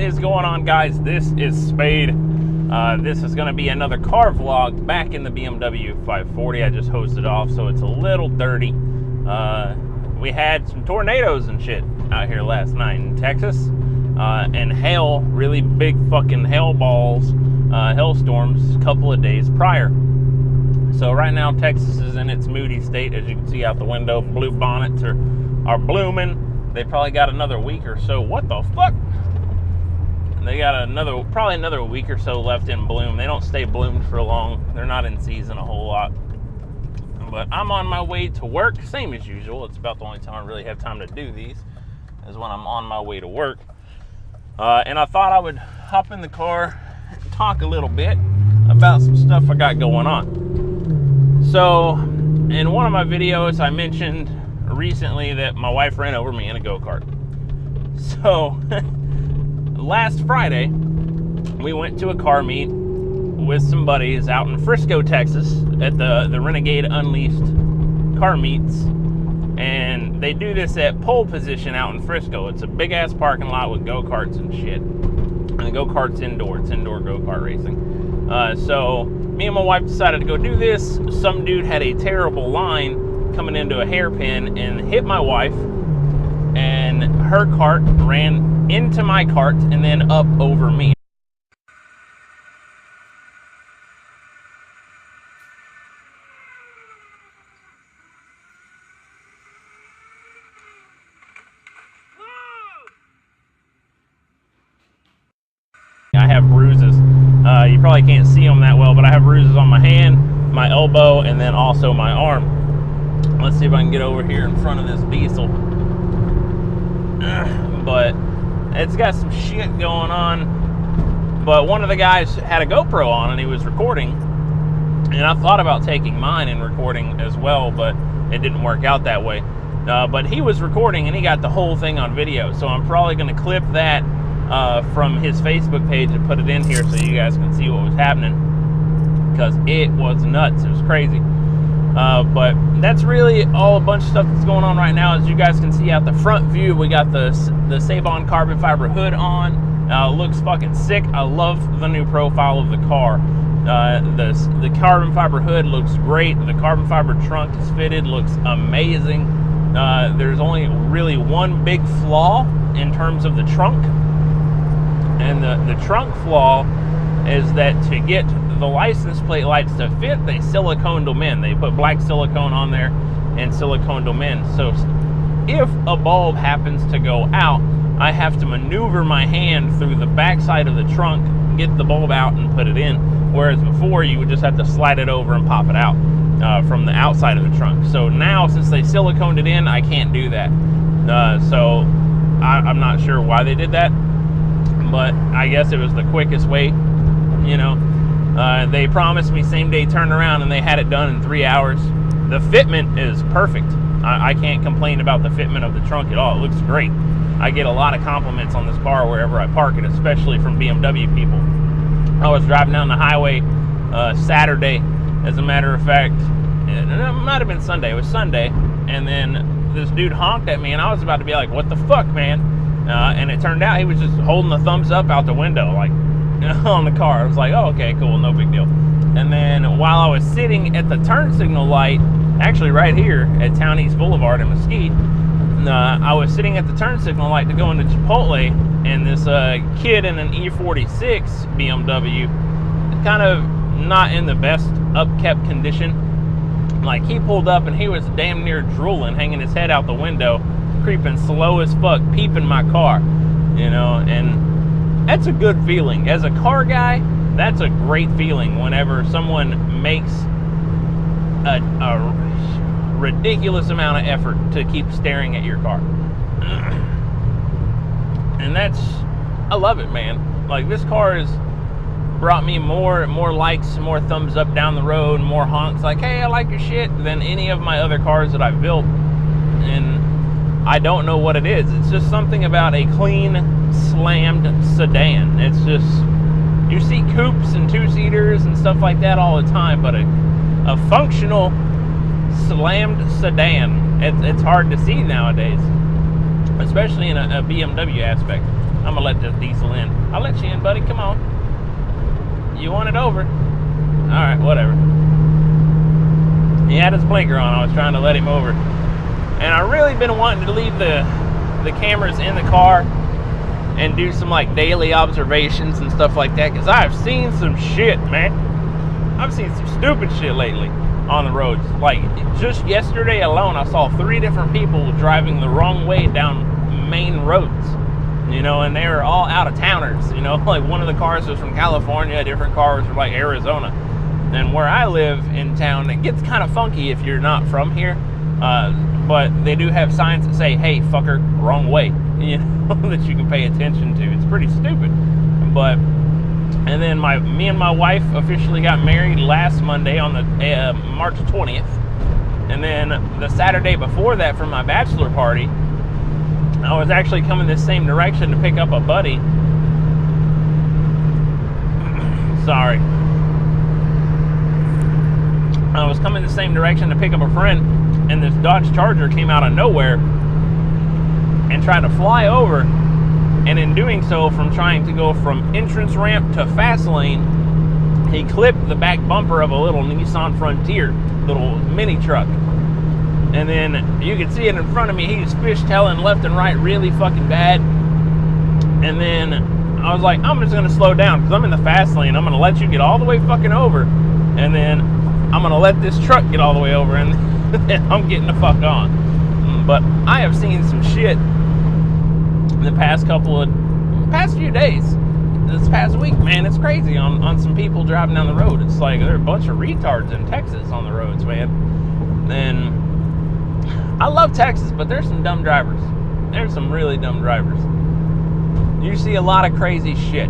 is going on, guys? This is Spade. This is going to be another car vlog back in the BMW 540. I just hosed off, so it's a little dirty. We had some tornadoes and shit out here last night in Texas, and hail, really big fucking hail balls, hailstorms a couple of days prior. So right now Texas is in its moody state. As you can see out the window, blue bonnets are blooming. They probably got another week or so. What the fuck? They got probably another week or so left in bloom. They don't stay bloomed for long. They're not in season a whole lot. But I'm on my way to work, same as usual. It's about the only time I really have time to do these, is when I'm on my way to work. And I thought I would hop in the car and talk a little bit about some stuff I got going on. So, in one of my videos, I mentioned recently that my wife ran over me in a go-kart. So, last Friday, we went to a car meet with some buddies out in Frisco, Texas, at the Renegade Unleashed car meets. And they do this at Pole Position out in Frisco. It's a big-ass parking lot with go-karts and shit. And the go-kart's indoor. It's indoor go-kart racing. So, me and my wife decided to go do this. Some dude had a terrible line coming into a hairpin and hit my wife, and her cart ran into my cart and then up over me. I have bruises. You probably can't see them that well, but I have bruises on my hand, my elbow, and then also my arm. Let's see if I can get over here in front of this diesel. But it's got some shit going on. But one of the guys had a GoPro on and he was recording. And I thought about taking mine and recording as well, but it didn't work out that way. But he was recording and he got the whole thing on video. So I'm probably going to clip that from his Facebook page and put it in here so you guys can see what was happening. Because it was nuts. It was crazy. But that's really all a bunch of stuff that's going on right now. As you guys can see out the front view, we got the Sabon carbon fiber hood on. Looks fucking sick. I love the new profile of the car. The carbon fiber hood looks great. The carbon fiber trunk is fitted, looks amazing. There's only really one big flaw in terms of the trunk. And the trunk flaw is that to get the license plate lights to fit, they siliconed them in. They put black silicone on there and siliconed them in. So if a bulb happens to go out, I have to maneuver my hand through the back side of the trunk, get the bulb out and put it in. Whereas before you would just have to slide it over and pop it out from the outside of the trunk. So now, since they siliconed it in, I can't do that. So I'm not sure why they did that, but I guess it was the quickest way, you know. They promised me same day turnaround and they had it done in 3 hours. The fitment is perfect. I can't complain about the fitment of the trunk at all. It looks great. I get a lot of compliments on this car wherever I park it, especially from BMW people. I was driving down the highway Saturday, as a matter of fact. It might have been Sunday. It was Sunday. And then this dude honked at me and I was about to be like, what the fuck, man? And it turned out he was just holding the thumbs up out the window, like, on the car. I was like, oh, okay, cool, no big deal. And then while I was sitting at the turn signal light, actually right here at Town East Boulevard in Mesquite, I was sitting at the turn signal light to go into Chipotle, and this kid in an E46 BMW, kind of not in the best upkept condition, like, he pulled up and he was damn near drooling, hanging his head out the window, creeping slow as fuck, peeping my car, you know. And that's a good feeling. As a car guy, that's a great feeling whenever someone makes a ridiculous amount of effort to keep staring at your car. And I love it, man. Like, this car has brought me more likes, more thumbs up down the road, more honks like, hey, I like your shit, than any of my other cars that I've built. And I don't know what it is. It's just something about a clean, slammed sedan. It's just, you see coupes and two-seaters and stuff like that all the time, but a functional, slammed sedan, it's hard to see nowadays, especially in a BMW aspect. I'm gonna let this diesel in. I'll let you in, buddy. Come on. You want it over? All right, whatever. He had his blinker on. I was trying to let him over. And I really been wanting to leave the cameras in the car and do some like daily observations and stuff like that, because I've seen some shit, man. I've seen some stupid shit lately on the roads. Like just yesterday alone, I saw 3 different people driving the wrong way down main roads, you know, and they were all out of towners, you know. Like one of the cars was from California, a different car was from like Arizona. And where I live in town, it gets kind of funky if you're not from here, but they do have signs that say, hey fucker, wrong way, you know, that you can pay attention to. It's pretty stupid. But and then me and my wife officially got married last Monday on the March 20th. And then the Saturday before that, for my bachelor party, I was actually coming this same direction to pick up a buddy. Sorry. I was coming the same direction to pick up a friend, and this Dodge Charger came out of nowhere and tried to fly over. And in doing so, from trying to go from entrance ramp to fast lane, he clipped the back bumper of a little Nissan Frontier, little mini truck. And then you could see it in front of me. He's fishtailing left and right really fucking bad. And then I was like, I'm just gonna slow down because I'm in the fast lane. I'm gonna let you get all the way fucking over, and then I'm gonna let this truck get all the way over, and then I'm getting the fuck on. But I have seen some shit in the past few days, this past week, man. It's crazy on some people driving down the road. It's like there are a bunch of retards in Texas on the roads, man. And I love Texas, but there's some dumb drivers. There's some really dumb drivers. You see a lot of crazy shit.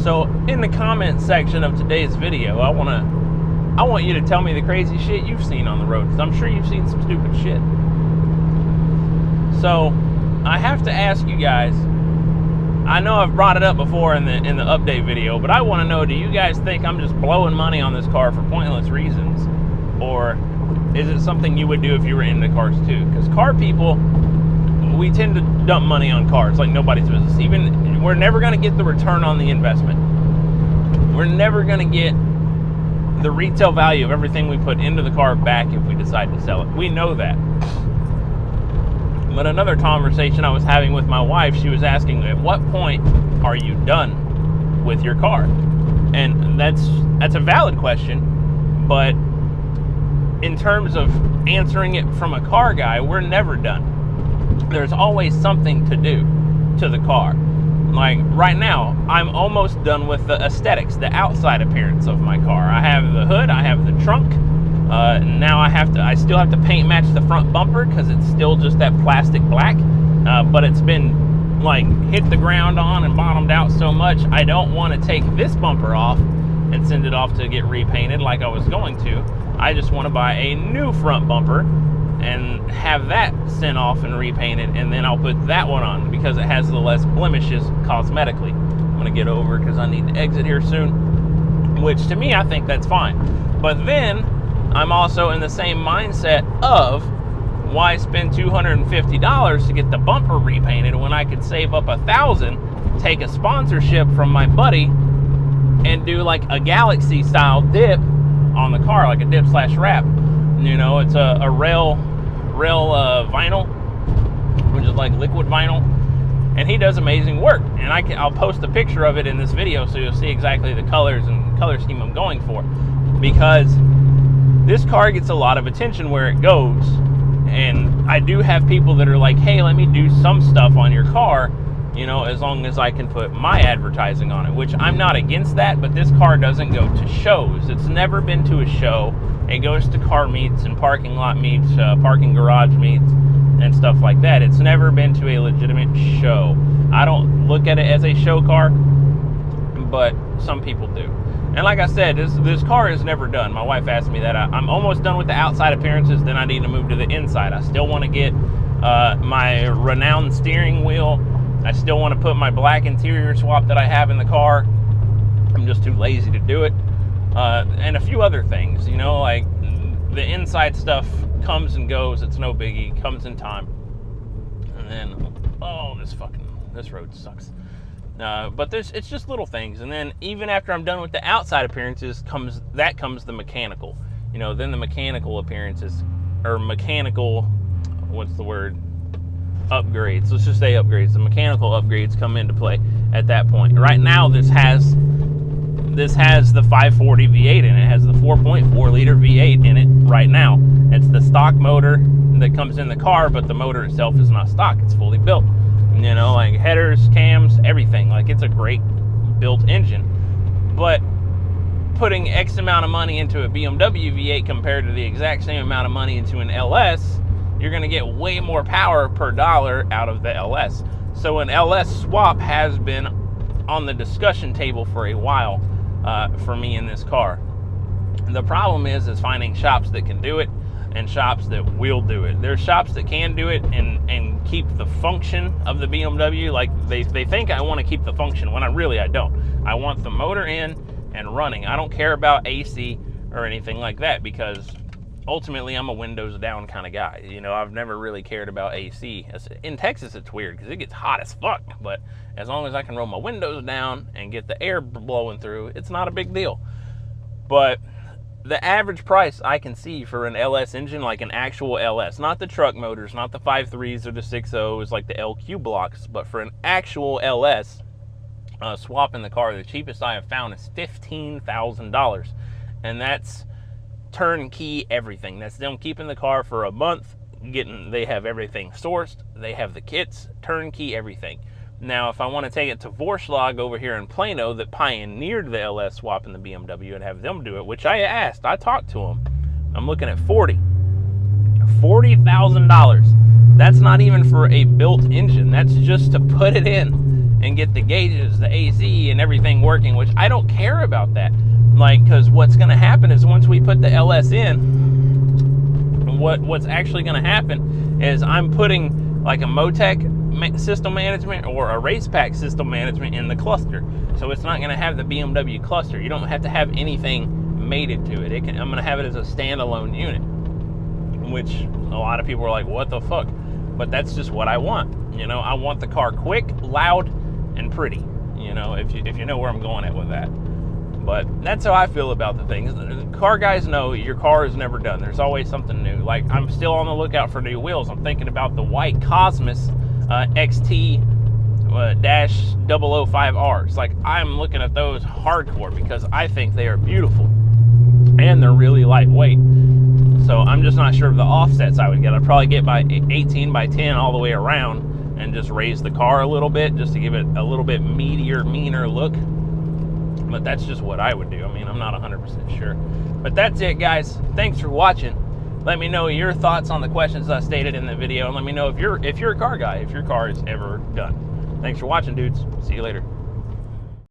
So in the comment section of today's video, I want you to tell me the crazy shit you've seen on the road, because I'm sure you've seen some stupid shit. So I have to ask you guys, I know I've brought it up before in the update video, but I want to know, do you guys think I'm just blowing money on this car for pointless reasons? Or is it something you would do if you were into cars too? Because car people, we tend to dump money on cars like nobody's business. Even we're never going to get the return on the investment. We're never going to get the retail value of everything we put into the car back if we decide to sell it. We know that. But another conversation I was having with my wife, she was asking, at what point are you done with your car? And that's a valid question, but in terms of answering it from a car guy, we're never done. There's always something to do to the car. Like right now, I'm almost done with the aesthetics, the outside appearance of my car. I have the hood, I have the trunk. Now I still have to paint match the front bumper because it's still just that plastic black. But it's been like hit the ground on and bottomed out so much, I don't want to take this bumper off and send it off to get repainted like I was going to. I just want to buy a new front bumper and have that sent off and repainted, and then I'll put that one on because it has the less blemishes cosmetically. I'm going to get over because I need to exit here soon, which to me, I think that's fine. But then I'm also in the same mindset of, why spend $250 to get the bumper repainted when I could save up $1,000, take a sponsorship from my buddy, and do like a Galaxy style dip on the car, like a dip slash wrap. You know, it's a rail vinyl, which is like liquid vinyl, and he does amazing work. And I'll post a picture of it in this video so you'll see exactly the colors and color scheme I'm going for, because this car gets a lot of attention where it goes. And I do have people that are like, hey, let me do some stuff on your car, you know, as long as I can put my advertising on it, which I'm not against that, but this car doesn't go to shows. It's never been to a show. It goes to car meets and parking lot meets, parking garage meets, and stuff like that. It's never been to a legitimate show. I don't look at it as a show car, but some people do. And like I said, this car is never done. My wife asked me that. I'm almost done with the outside appearances, then I need to move to the inside. I still want to get my renowned steering wheel. I still want to put my black interior swap that I have in the car. I'm just too lazy to do it. And a few other things, you know, like the inside stuff comes and goes. It's no biggie, comes in time. And then, oh, this road sucks. But it's just little things. And then even after I'm done with the outside appearances comes the mechanical. You know, then the mechanical appearances, or mechanical, what's the word? Upgrades. Let's just say upgrades. The mechanical upgrades come into play at that point. Right now, this has the 540 V8 in it. It has the 4.4 liter V8 in it right now. It's the stock motor that comes in the car, but the motor itself is not stock. It's fully built. You know, like headers, cams, everything. Like, it's a great built engine. But putting X amount of money into a BMW V8 compared to the exact same amount of money into an LS, you're going to get way more power per dollar out of the LS. So an LS swap has been on the discussion table for a while for me in this car. The problem is finding shops that can do it and shops that will do it. There's shops that can do it and keep the function of the BMW. Like, they think I want to keep the function when I don't. I want the motor in and running. I don't care about AC or anything like that, because ultimately I'm a windows down kind of guy. You know, I've never really cared about AC. In Texas it's weird because it gets hot as fuck, but as long as I can roll my windows down and get the air blowing through, it's not a big deal. But the average price I can see for an LS engine, like an actual LS, not the truck motors, not the 5.3s or the 6.0s like the LQ blocks, but for an actual LS swap in the car, the cheapest I have found is $15,000, and that's turnkey everything. That's them keeping the car for a month, they have everything sourced, they have the kits, turnkey everything. Now, if I want to take it to Vorschlag over here in Plano that pioneered the LS swap in the BMW and have them do it, which I talked to them, I'm looking at $40,000. That's not even for a built engine. That's just to put it in and get the gauges, the AC, and everything working, which I don't care about that. Like, because what's going to happen is once we put the LS in, what's actually going to happen is I'm putting like a Motec system management or a race pack system management in the cluster. So it's not going to have the BMW cluster. You don't have to have anything mated to it. I'm going to have it as a standalone unit, which a lot of people are like, what the fuck? But that's just what I want. You know, I want the car quick, loud, and pretty. You know, if you know where I'm going at with that. But that's how I feel about the things. Car guys know your car is never done. There's always something new. Like, I'm still on the lookout for new wheels. I'm thinking about the white Cosmos XT-005Rs. Like, I'm looking at those hardcore because I think they are beautiful and they're really lightweight. So I'm just not sure of the offsets I would get. I'd probably get by 18 by 10 all the way around and just raise the car a little bit just to give it a little bit meatier, meaner look. But that's just what I would do. I mean, I'm not 100% sure. But that's it, guys. Thanks for watching. Let me know your thoughts on the questions I stated in the video, and let me know if you're a car guy, if your car is ever done. Thanks for watching, dudes. See you later.